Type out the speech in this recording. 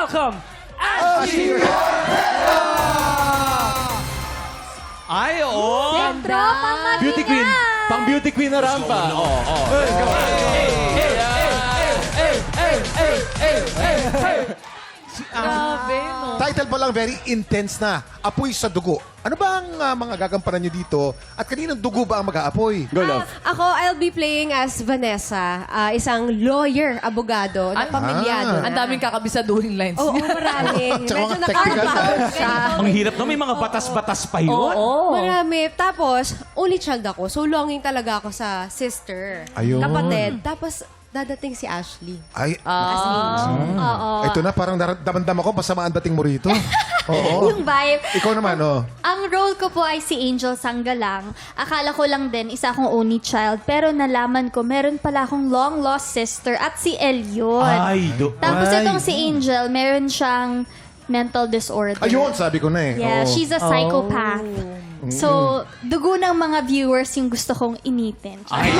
welcome Ashley! Ay, oo. Beauty queen. Pang beauty queen na rampa. Grabe, no? Title pa lang, very intense na. Apoy sa dugo. Ano ba ang mga gagampanan nyo dito? At kaninong dugo ba ang mag-aapoy? Go, love. Ako, I'll be playing as Vanessa, isang lawyer, abogado, na pamilyado. Ang daming kakabisaduhin lines. Oo, marami. Tsaka Medyo mga technical nakakapagod siya. Ang hirap no, may mga batas-batas pa yun. Oo. Marami. Tapos, only child ako. So, longing talaga ako sa sister. Ayun. Kapatid. Tapos, dadating si Ashley. Ay, As Angel. Oo. ito na, parang damandam ako, masama ang dating mo rito. Oo. Yung vibe. Ikaw naman, oh. Ang role ko po ay si Angel Sanggalang. Akala ko lang din isa akong only child. Pero nalaman ko, meron pala akong long-lost sister at si Elliot. Ay, Tapos Ay. itong si Angel, meron siyang mental disorder. Ayun, sabi ko na eh. Yeah, Oo. she's a psychopath. So, dugo ng mga viewers yung gusto kong initin. Ay,